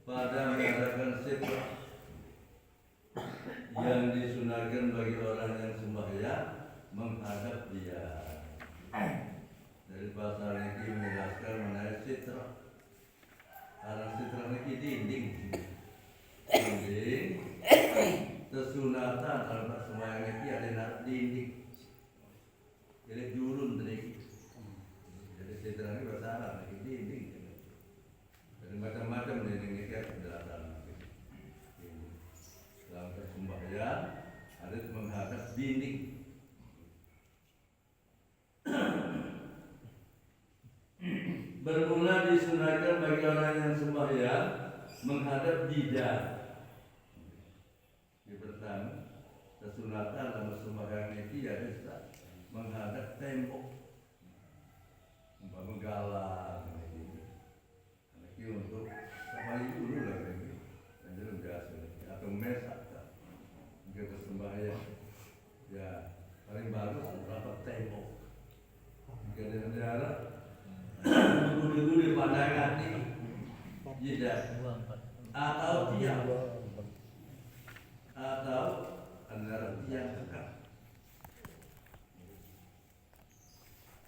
pada mengadakan fitrah yang disunahkan bagi orang yang sembahyang menghadap dia. Dari pasal ini menjelaskan mengenai fitrah. Arang fitrah ini dinding kesunatan dalam sembahyang ini ada dinding. Jadi jurun tadi. Jadi fitrah ini bersalah lagi dinding. Jadi macam-macam dinding ini ada penjelasan. Dalam sembahyang harus menghadap dinding. Bermula disunahkan bagi orang yang sembahyang menghadap jidar. Di pertama, kesunatan dalam sembahyang itu harus menghadap tembok, menggalang ini untuk sampai dulu lah ini, dan biasa atau mesak kita sembahyang ya paling bagus berapa tembok jika daerah dulu pandangan ini tidak atau tiang atau antara tiang dekat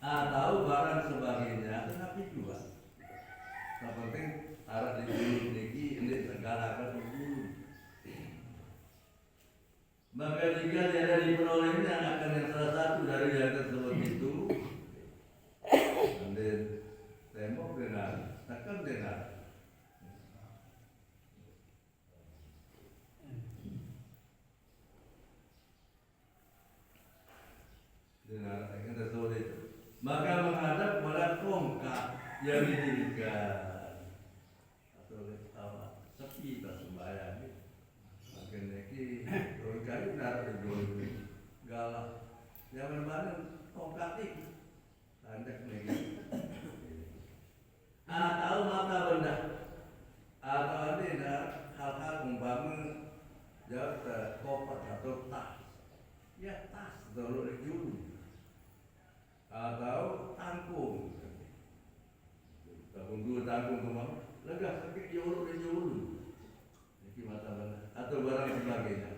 atau barang sebagainya, tetapi juga yang penting arah di dulu ini segala akan dulu. Maka jika tiada diperolehnya akan yang salah satu dari yang tersebut itu, dan tembok dengan tekan dengan yang tersebut itu, maka menghadap pada tongkat yang didirikan atau sepi tak sembahyang ini. Makin lagi tongkat itu naruh di dulu galah yang mana tongkat ini tanda lagi atau mata benda atau ada hal-hal umpama jauh koper atau tas ya tas dulu di dulu atau tanggung dua tanggung kemana lega sakit jauh di dulu ini mata benda atau barang sebagainya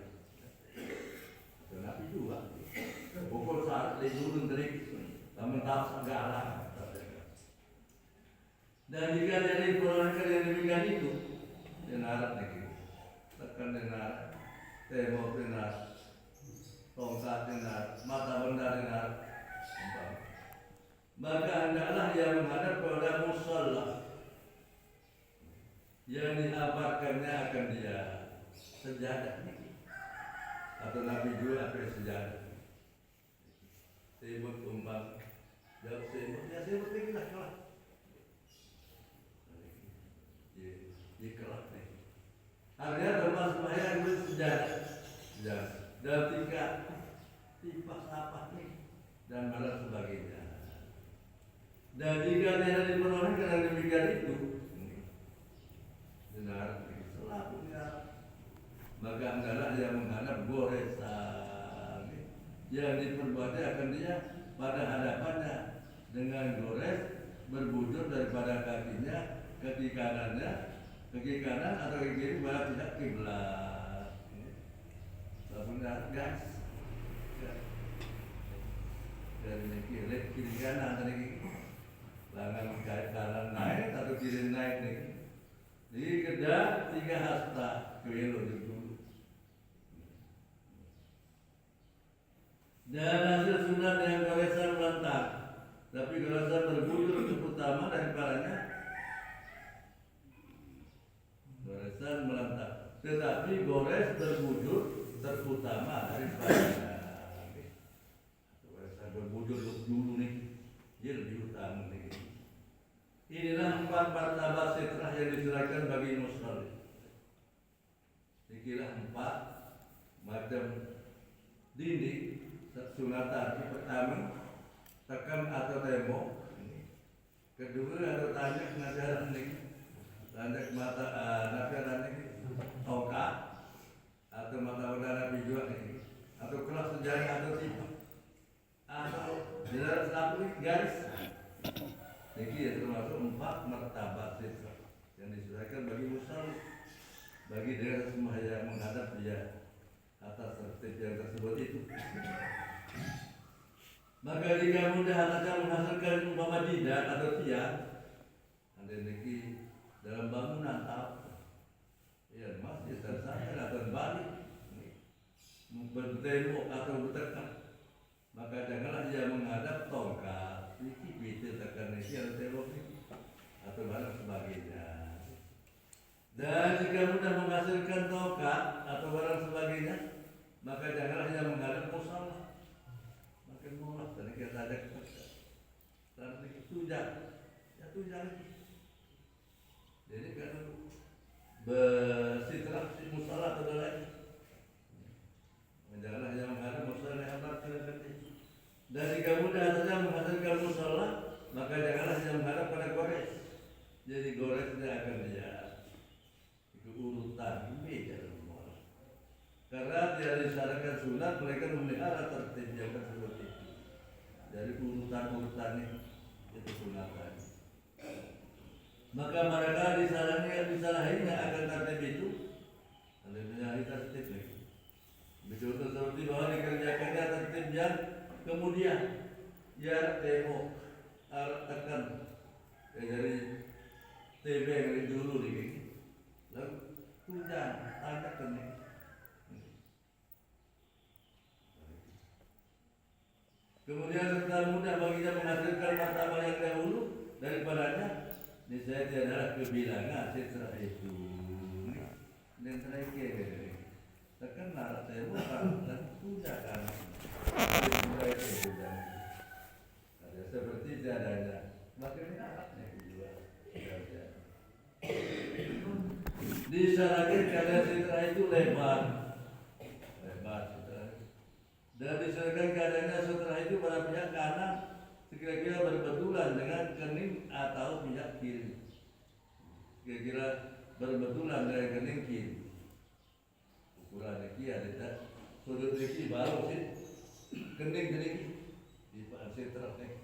tetapi juga pokok saat di dulu dari mentah segala. Dan jika dari perolehkan yang demikian itu, denar lagi, tekan denar, tembok denar, tongkat denar, mata benda denar, maka hendaklah ia menghadap kepada musalla yang diabarkannya akan dia sejadah atau Nabi juga akan sejadah. Sebut umpam, jawab sebut, ya sebut lagi lah kelah. Ikhlas nih. Artinya termasuk sembahyang itu sejadah, dan tingkat tipas apa nih dan malah sebagainya. Dan jika tidak diperolehkan dengan demikian itu, benar selakunya maka adalah yang menghadap goresan yang diperbuatnya akan dia pada hadapannya dengan gores berbujur daripada kakinya ke kaki kanan atau ke kiri pada pihak kiblat. Benar guys. Dari kiri kanan tadi lengan kanan naik atau kiri naik nih. Jadi kedap 3 hasta keliru dulu. Dan hasil sunat yang goresan melentak, tapi goresan berbujur itu utama daripadanya. Goresan melentak, tetapi gores berbujur terutama daripadanya. Goresan berbujur dulu nih, dia lebih utama nih. Inilah 4 martabat fitrah yang diserahkan bagi muslim. Dikira 4 macam dinding sunatan. Yang pertama tekan atau tembok. Kedua atau tanjak najaran ini, tanjak mata najaran ini, tongkat atau mata udara juga ini, atau kelas sejarah atau tipe, atau jelas satu garis. Jadi termasuk 4 martabat fitrah yang diserahkan bagi muslim. bagi dengan sembahyang menghadap dia atas tertib yang tersebut itu. Maka jika mudah akan menghasilkan umpama jidat atau tiang, ada lagi dalam bangunan apa? Ya masjid tersangka atau balik, bertembok atau bertekan, maka janganlah dia menghadap tongkat, itu tekan ini atau tembok ini atau barang sebagainya. Dan jika mudah menghasilkan tongkat atau barang sebagainya, maka janganlah dia menghadap musola. Makin mulak dan kita ada dan tujang, ya tujang. Jadi kalau bersiterah di musola atau lain, janganlah dia menghadap musola yang berarti. Dan jika mudah saja menghasilkan musola, maka janganlah dia menghadap pada gores. Jadi gores dia akan dia urutan beda rumah. Karena dia disyaratkan sunat, mereka memelihara tertib yang tersebut itu. Dari urutan-urutannya itu sunatan. Maka mereka disalahinya akan tertib itu, ada menyalahi tertib lagi. Betul seperti bahwa dikerjakannya tertib yang kemudian ya tembok tekan dari TB yang dulu ini. Lalu hujan, tanda kening. Kemudian serta mudah baginya menghasilkan martabak yang dahulu daripadanya. Niscaya dia adalah kebilangan setelah itu. Dan terakhir, tekan narak saya bukan dan hujan kan. Ada seperti tiadanya. Makin naraknya juga. Disyaratkan keadaan setelah itu lebar setelah. Dan disyaratkan keadaannya setelah itu pada pihak kanan kira-kira berbetulan dengan kening atau pihak kiri. Kira-kira berbetulan dengan kening kiri. Ukuran kiri ada sudut kiri baru sih kening di setelah ini.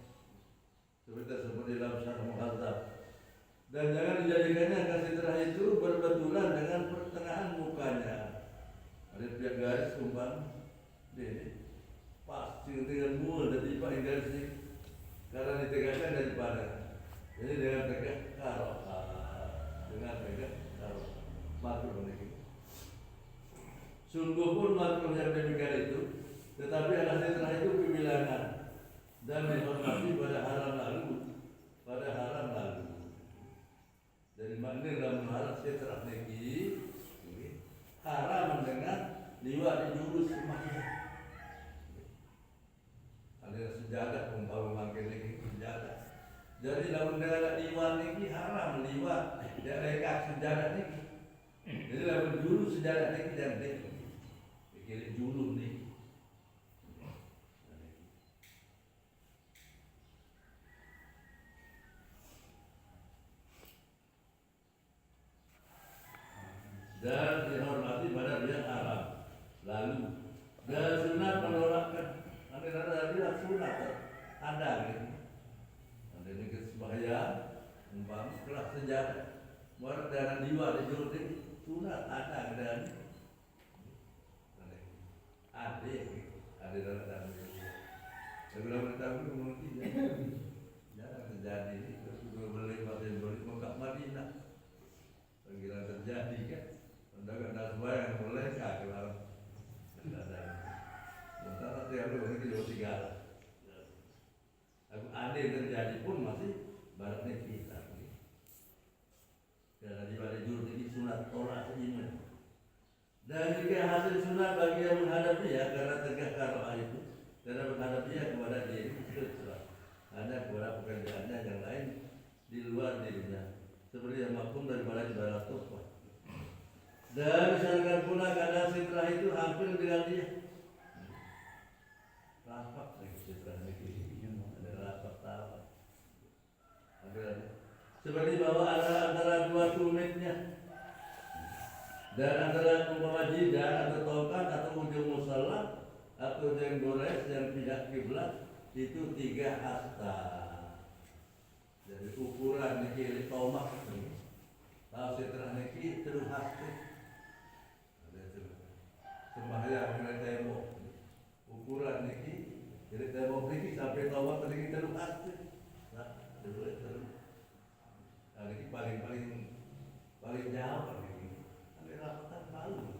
Seperti dalam syarah muhadzab. Dan jangan dijadikannya kasitra itu berbetulan dengan pertengahan mukanya. Ada pihak garis umpam, ini pasti dengan mul dan tiba garis ini karena ditegakkan daripada. Jadi dengan tegak karo, dengan tegak karo makruh ini. Sungguh pun makruh yang demikian itu, tetapi kasitra itu kebilangan dan dihormati pada haram lalu. Dari makna dalam haram setelah lagi haram mendengar liwat di jurus sembahyang. Ada sejadah umpama makin lagi sejadah. Jadi dalam mendengar liwat lagi haram liwat dia lekat sejadah lagi. Jadi dalam jurus sejadah lagi dan lagi. Kiri jurus ni. Dan dihormati pada dia haram. Lalu dan sunat menolakkan. Ada sunat ada gitu. Ada ni sembahyang, umpam kelas senjata. Buat darah jiwa di jurus ini sunat ada dan ada dalam sebelum kita mungkin jarang terjadi ini. Terus beli Mekah Madinah panggilan terjadi kan. Mendapat nasbah yang boleh kah kalau ada. Sementara tiap hari kita segala. Aku ada yang terjadi pun masih baratnya kita. Karena di balik jurus ini sunat tolak ini. Dan jika hasil sunat bagi yang menghadap dia karena tegak karoah itu, karena menghadap dia kepada diri terserah. Hanya kepada pekerjaannya yang lain di luar dirinya. Seperti yang maklum daripada ibarat tufah. Dan misalkan pula keadaan setelah itu hampir dengan dia rapat lagi setelah ini ada rapat tawa. Seperti bahwa ada antara dua tumitnya dan antara umpama jidat atau tongkat atau ujung musola atau ujung gores yang pihak kiblat itu 3 hasta. Jadi ukuran kiri tomak ini. Kalau setelah niki terus hasta kejauhan ini. Ada rapatan malu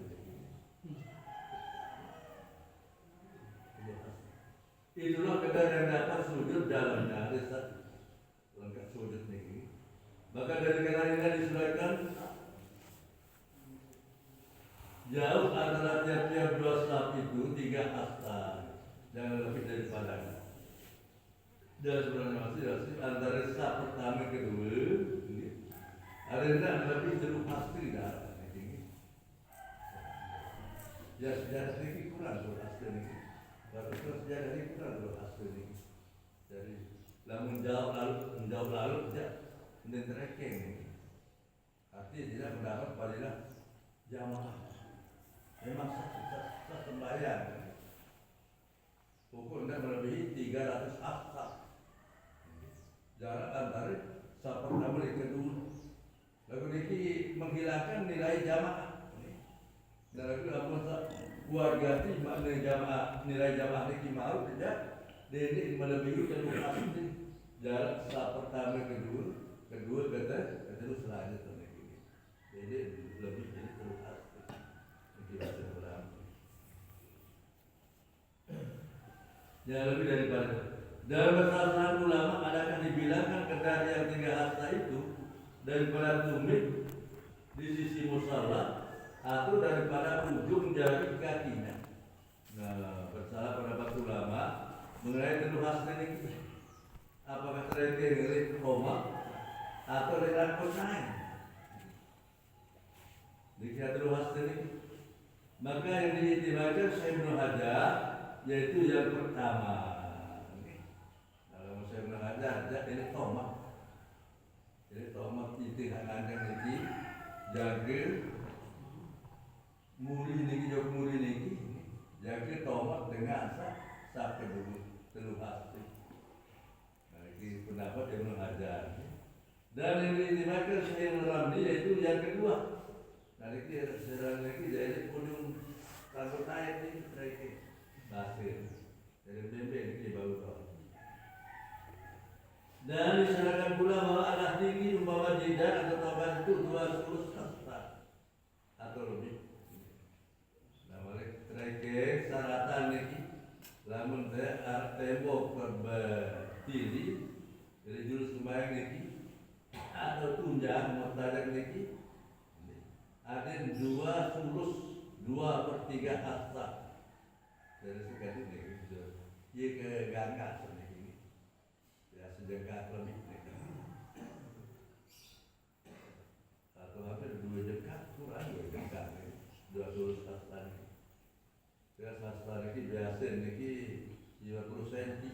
itulah kita yang dapat sujud dalamnya ada lengkap sujud ini. Maka dari karena disuraikan jauh antara tiap-tiap dua saf itu 3 hasta, jangan lebih daripada. Dan sebenarnya masih antara saf pertama kedua ada lebih jeruk pasti dah ini. Ya sejarah ini kurang jeruk pasti ini. Baru sejarah ini kurang jeruk pasti ini. Jadi lamun menjauh lalu tidak menterekeng ini. Artinya tidak mendapat padilah jamaah. Memang sah sembahyang. Pukul tidak melebihi 300 hasta. Jarak antara saf pertama dan kedua. Lagu ini menghilangkan nilai jamaah. Dan lagu apa keluarga itu makna jamaah, nilai jamaah ini mau tidak. Dia melebihi kedua pasti jarak saf pertama kedua kata terus selanjutnya ini. Jadi lebih jadi terus pasti. Tidak terlalu. Jangan lebih daripada. Dalam perasaan ulama adakah dibilangkan kendari yang 3 hasta itu daripada tumit di sisi musala atau daripada ujung jari kakinya. Nah, bersalah pendapat ulama mengenai kedua hasta ini. Apakah terjadi dari koma atau dari rangkut naik? Dikira kedua hasta ini. Maka yang diiktibarkan Syekh Ibnu Hajar yaitu yang pertama. Kalau Syekh Ibnu Hajar ini koma. Jadi tomat itu akan jadi jaga muri niki jok muri niki jaga tomat dengan sah kedua telu hasti. Nah ini pendapat yang mengajar. Dan yang dimakan Syekh Ramli yaitu yang kedua. Nah ini serang lagi jadi ujung rambut naik ini lagi basir. Jadi bembe ini baru tahu. Dan disarankan pula bahwa alah tinggi umpama jidat atau taban itu 2 hasta atau lebih. Nah, balik terakhir syaratan ini, lamun tembok berdiri dari jurus sembahyang ini atau tunjang murtadak ini ada 2/3 hasta dari sekian ini. Ia keganggu. Jengkak lebih atau hampir 2 jengkak kurang 2 jengkak 2 hasta ini. Hasta ini biasa ini 50 cm.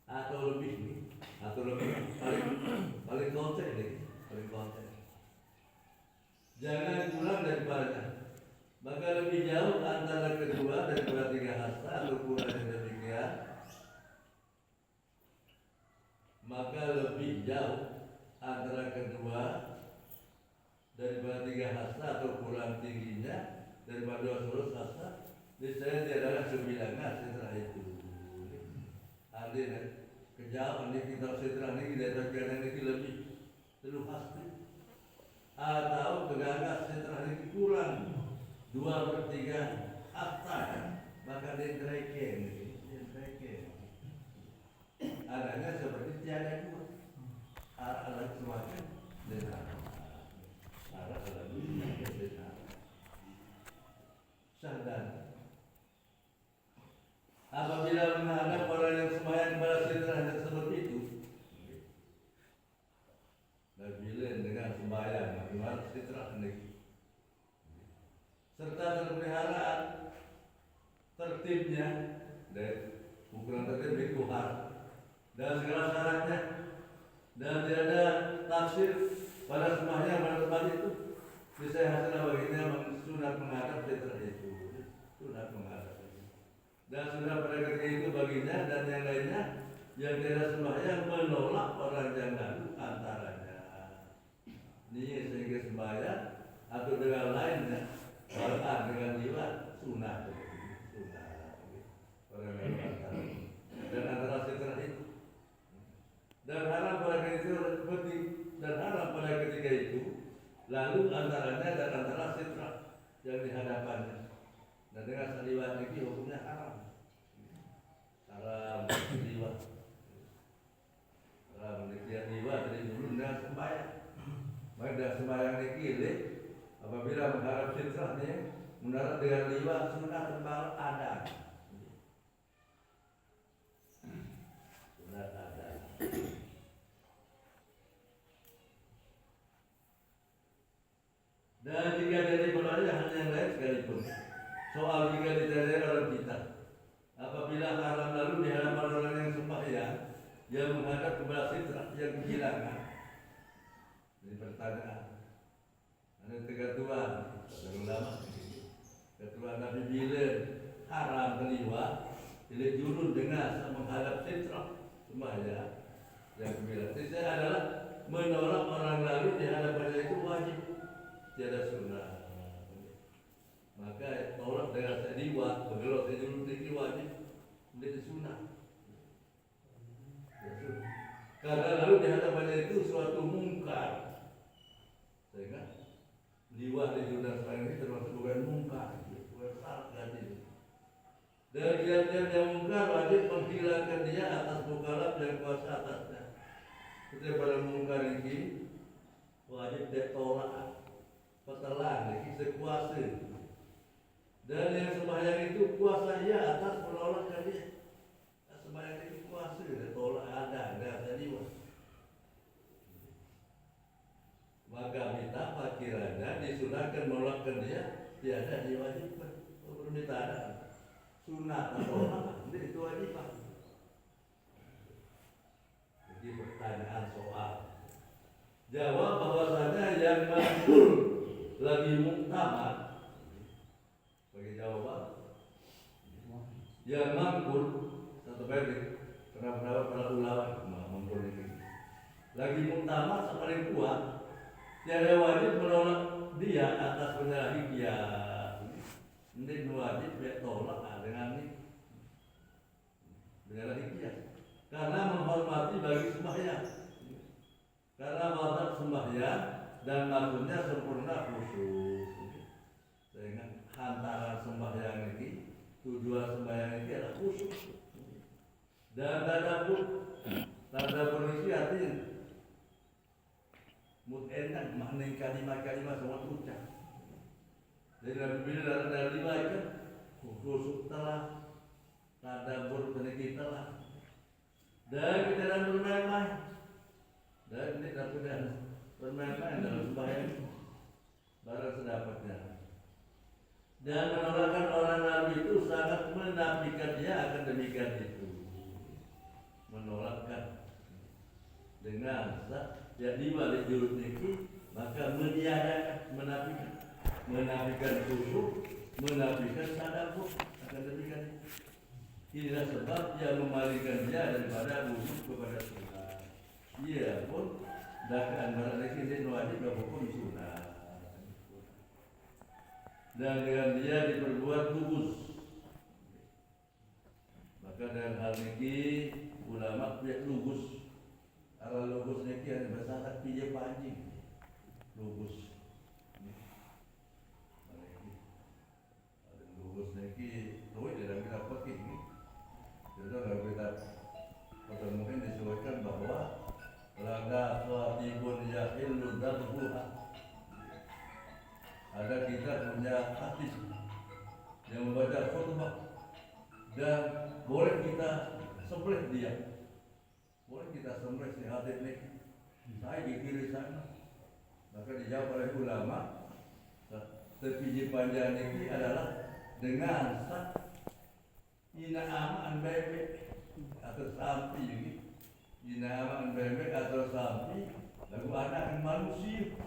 Atau lebih nih, atau lebih paling konten nih, paling konten. Jangan kurang daripada. Maka lebih jauh antara kedua daripada 3 hasta atau kurang yang demikian. Maka lebih jauh antara kedua daripada 3 hasta atau kurang tingginya daripada 2 hasta. Misalnya adalah 9 setelah itu. Artinya kejauhan di kitab setelah ini dari bagian ini lebih 3 hasta. Atau kegagas setelah ini kurang 2/3 hasta, maka dia treken. Adanya seperti tiada 2. Arah semakin dengan arah lebih dengan sadar. Apabila menghadap orang yang sembahyang pada setelah tersebut itu, Nabilen dengan sembahyang bagaimana setelah ini. Serta pemeliharaan tertibnya dari ukuran tertib itu dan segala syaratnya dan tidak ada tafsir pada sembahyang pada tempat itu bisa hasilnya baginya sunat menghadap setelah itu sunat menghadap dan sudah pada ketika itu baginya dan yang lainnya yang tidak sembahyang menolak orang yang lalu antaranya ini sehingga sembahyang atau dengan lainnya Quran dengan jiwa sunnah orang yang antara dan antara setelah itu dan haram pada ketika itu lalu antaranya dan antara fitrah yang di hadapannya. Dan dengan seliwat ini hukumnya haram liwat haram liwat dari dulu dengan sembahyang. Maka sembahyang ini apabila mengharap fitrahnya mendarat dengan liwat sunnah tembal ada. Sunnah ada. Dan jika dari penanya hal yang lain sekalipun, soal jika ditanya orang kita, apabila haram lalu di hadapan orang yang sembahyang, yang menghadap kepada fitrah yang kehilangan, jadi pertanyaan, ada ketuaan, kata ulama, ketuaan Nabi bila haram keliwat, bila jurun dengan menghadap fitrah sembahyang yang kehilangan. Itu adalah menolak orang lalu di hadapannya itu wajib. Tiada sunnah. Maka tolak dengan seliwat, bergelok sejurut tinggi wajib menjadi sunnah. Karena lalu di hadapannya itu suatu mungkar. Sehingga liwat di sunnah sekarang ini termasuk bukan mungkar, bukan salah ganti. Dan kiat-kiat yang mungkar wajib menghilangkan dia atas mukalaf yang kuasa atasnya. Ketika pada mungkar ini wajib ditolak. Petelan, lagi sekuasa. Dan yang sembahyang itu kuasa ia atas penolakkan dia. Sembahyang itu kuasa, dia tolak ada tadi. Maka minta pakirannya disunahkan menolakkan dia, tiada diwajibkan. Permintaan sunat atau tolak, itu wajibkan. Jadi pertanyaan soal. Jawab bahwasanya yang makbul lagi muktamad bagi jawaban yang mangkul satu balik pendapat para ulama mangkul ini lagi muktamad paling kuat tiada wajib menolak dia atas penyalahi dia ini wajib dia tolak dengan ini penyalahi dia karena menghormati bagi sembahyang karena mazhab sembahyang dan maksudnya sempurna khusus. Sehingga hantaran sembahyang ini, tujuan sembahyang ini adalah khusus. Dan tadabur ini artinya mut'enak maknai kalimat-kalimat sama ucap. Jadi bila ada lima itu khusus telah tadabur penyakit telah dan kita dalam bermain-main dan ini dapat bermain-main dalam sembahyang barang sedapatnya dan menolakkan orang lalu itu sangat menafikan dia akan demikian itu menolakkan dengan ya di balik jurut ini maka meniadakan menafikan khusyuk menafikan tadabbur akan demikian itu inilah sebab yang memalingkan dia daripada wujud kepada Tuhan ia pun dan barang ini wajib hukum sunnah dan dengan dia diperbuat lugus maka dengan hal ini ulama pihak lugus arah lugus ini yang bersangat pijak pancing lugus lugus ini duit dalam kita pakai ini jadi kalau kita mungkin disesuaikan bahwa laga fatibun yahillu dhabhuha ada kita punya hadis yang membaca khutbah dan boleh kita sembelih dia boleh kita sembelih si hadis ini saya di kiri sana maka dijawab oleh ulama terpijak panjang ini adalah dengan ina aman bebek atau sapi ini Inaman bebek atau sapi lalu anak manusia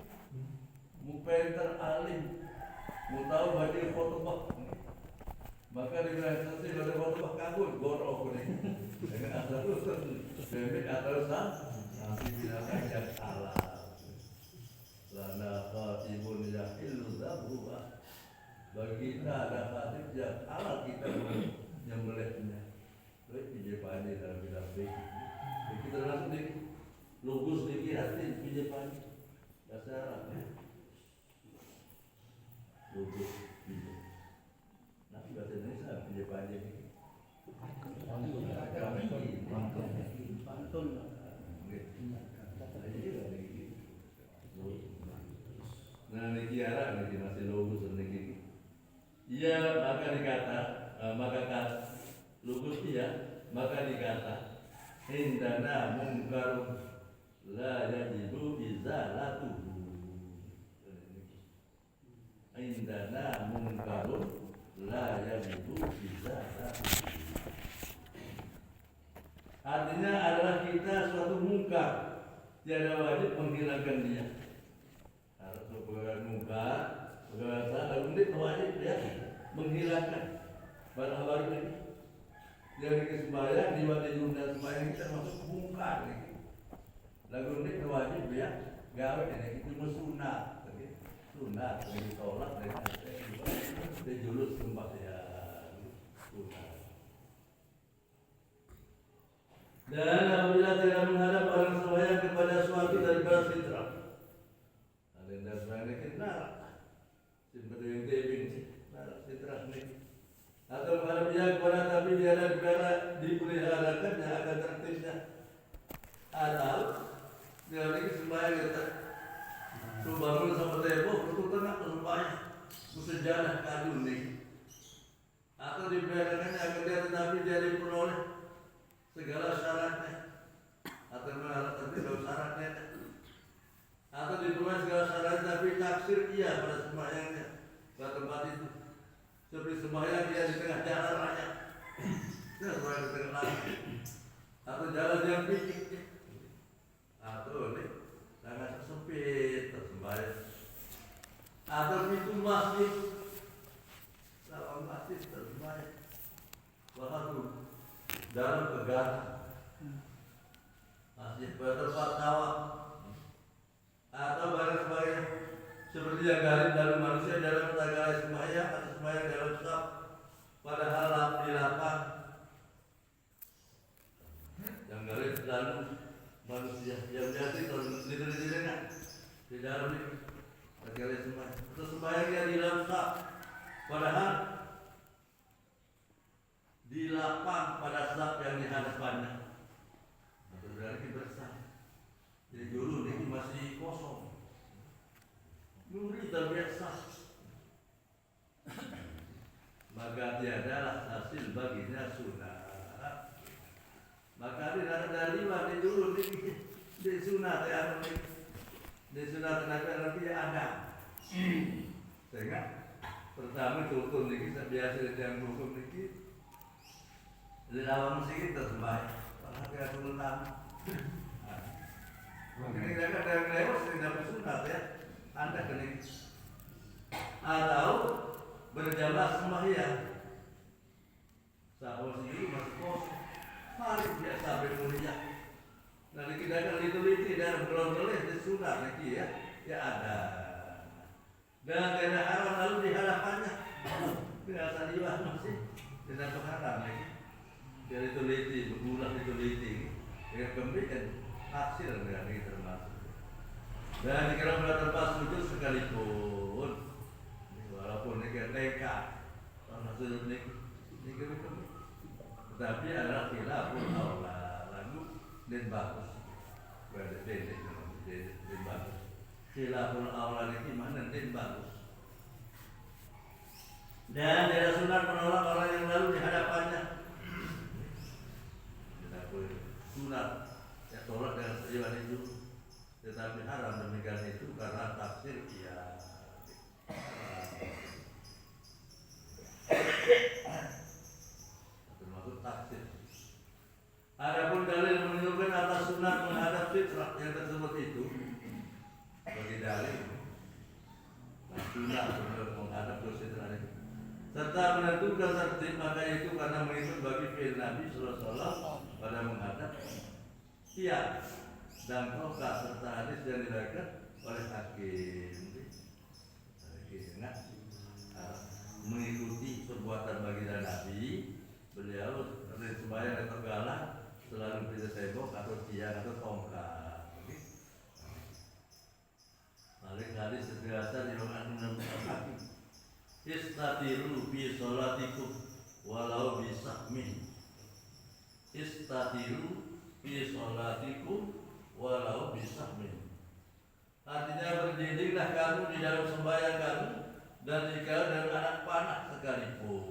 mupenter alim mau tahu baju khotbah maka dibilang selesai dari khotbah kabur gorok ini dengan asal bebek atau sapi binatang yang salah lana khatibun yahillu dhabhuha bagi kita ada khatib yang halal kita menyembelihnya itu ije panjang dalam bilang kita langsung depan bahasa Arab ya. Logos pinjam. Nah bahasa Indonesia pinjam ini. Pantun. Nah niki Arab niki masih logos niki. Iya maka dikata logos iya maka dikata indana munkarun la yajibu izalatuhu. Indana munkarun la yajibu izalatuhu. Artinya adalah kita suatu munkar tiada wajib menghilangkan dia. Harus perkara munkar, perkara salah unik wajib ya menghilangkan barang baru ini. Dari sembahyang di waktu jumlah sembahyang kita masuk munkar ni. Lagu ni wajib ya, gawe ni itu sunat, sunat dari tolak dari julus sembahyang sunat. Dan apabila tidak menghadap orang sembahyang kepada suatu daripada fitrah, ada yang dah sembahyang kita seperti yang tebing fitrah ni. Atau kalau dia kepada tapi dia ada negara dipeliharakan yang akan tertibnya. Atau dia lagi sembahyang kita bangun sama tembok itu tengah sembahyang sejarah kadun ni. Atau dipeliharakan yang akan dia tetapi dia diperoleh segala syaratnya. Atau mengalah tapi tidak syaratnya. Atau diperoleh segala syarat tapi taksir ia pada sembahyangnya pada tempat itu. Seperti sembahyang dia di tengah jalan raya, dia sembahyang di tengah laut, atau jalan yang picik, atau ini sangat sempit tersembahyang, atau pintu masjid, dalam masjid tersembahyang, bahkan dalam kegang, masjid bertempat tawaf, atau barang sembahyang. Seperti yang garis dalam manusia dalam tagala sembahyang atau sembahyang dalam saf, padahal di lapang. Yang garis dalam manusia yang jadi kalau tidak di dalam ini tagala sembahyang. Atau sembahyang yang di dalam saf, padahal di lapang pada saf yang di hadapannya. Atau berarti bersah. Jadi dulu ini masih kosong. Nuri terbiasa, maka tiadalah hasil baginya sunat. Maka dari mana dulu di sunat ya, di sunat Nabi Adam. Sehingga pertama hukum ini biasa yang hukum ini di dalam musik kita sembahyang, kalau kita sultan. Mungkin kita ada lewat sehingga dapat sunat ya. Anda kena atau berjamaah sembahyang. Sahabat sendiri masih kosong. Mari dia sampai mulia. Nanti kita akan lituliti dan belum-belum di sunat lagi ya. Ya ada. Dan tidak haram lalu di hadapannya. Tidak saliwah masih tidak haram lagi. Dia lituliti, berulang lituliti. Dengan kembalikan hasil dari termasuk. Dan jika pada tempat sujud sekalipun, walaupun ini lengkap, kalau sujud ini tetapi adalah khilaful aula lagu dan bagus, berada dan bagus. Khilaful aula ini mana dan bagus. Dan tidak sunat menolak orang yang lalu di hadapannya. Tidak boleh sunat, ya tolak dengan sejauh itu. Tetapi haram demikian itu karena tafsir ia termasuk tafsir. Adapun dalil menunjukkan atas sunat menghadap fitrah yang tersebut itu bagi dalil sunat menghadap fitrah itu serta menentukan tertib maka itu karena mengikut bagi fi'il Nabi Sallallahu Alaihi Wasallam pada menghadap tiap dan tokak serta hadis yang diriwayatkan oleh hakim. Mengikuti perbuatan baginda Nabi, beliau sembahyang di Tegala selalu bisa tembok atau tiang atau tongkat. Balik hadis sebiasa riwayat Imam Hakim. Istatiru fi sholatikum walau bisahmin. Istatiru fi sholatikum walau bisahmin. Artinya berdirilah kamu di dalam sembahyang kamu dan jika dengan anak panah sekalipun.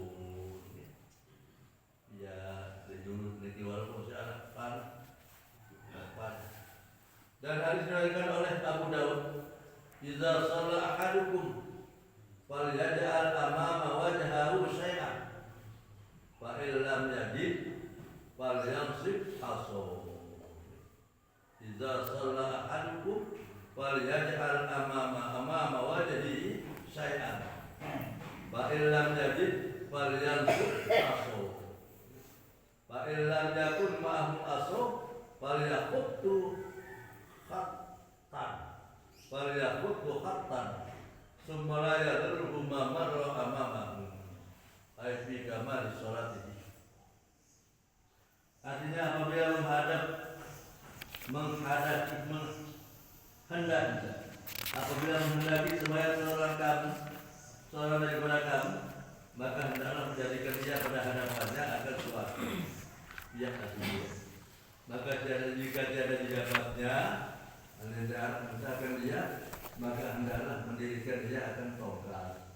Ya, dulu niki walaupun si anak panah. Dan hadis diriwayatkan oleh Abu Dawud, "Idza shalla ahadukum falyaj'al amama wajhahu syai'an, fa in lam yajid falyansib asaw." Idza shalla ahadukum falyaj'al amama wajhihi syai'an, fa in lam yajid falyansib asaw. Fa in lam yakun ma'ahu asaw falyaquttu khattan summa la yadurru ma marra amamahu ay fi kamali sholatihi. Artinya apabila menghendaki sembahyang seorang daripada kamu, maka hendaklah menjadikan dia pada hadapannya akan suatu yang asli. Maka jika tiada di dapatnya, hendaklah misalkan dia, maka hendaklah mendirikan dia akan tongkat.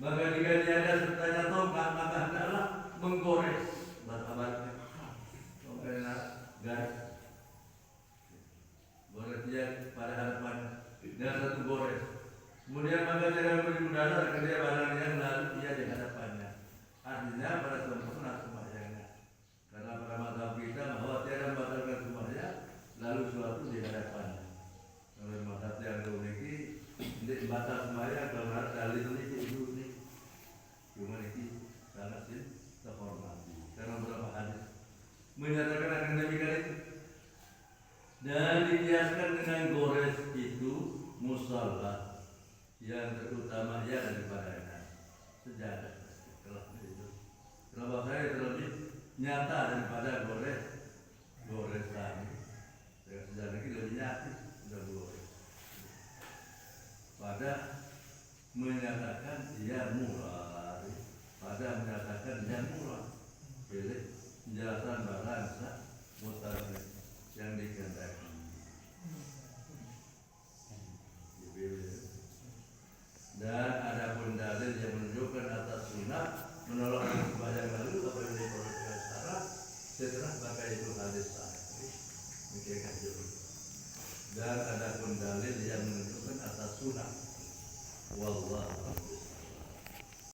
Maka jika tiada sertanya tongkat, maka hendaklah menggores batu-batu. Tongkatnya garis, gores dia pada hadapan dan satu gores. Kemudian maka dia memberi udara ke dia barangnya lalu dia di hadapannya. Artinya pada sempurna sembahyangnya. Karena pada mazhab kita bahwa tiada membatalkan sembahyang lalu suatu di hadapannya. Kalau mazhab yang memiliki tidak batal sembahyang karena dalil itu cuma ini sangat terhormati. Karena beberapa hadis menyatakan akan demikian itu. Dan dikiaskan dengan gores itu musalla yang terutama ya daripadanya sejadah. Kenapa saya terlebih nyata daripada gores tadi. Sejarah ini lebih nyata sudah gores. Pada menyatakan dia murah, pada menyatakan dia murah. Pilih penjelasan bahasa mutakhir yang dikehendaki. Dan ada pun dalil yang menunjukkan atas sunnah menolak sembahyang lalu apabila diperlukan syarat setelah pakai itu hadis sahih. Dan ada pun dalil yang menunjukkan atas sunnah. Wallahu a'lam.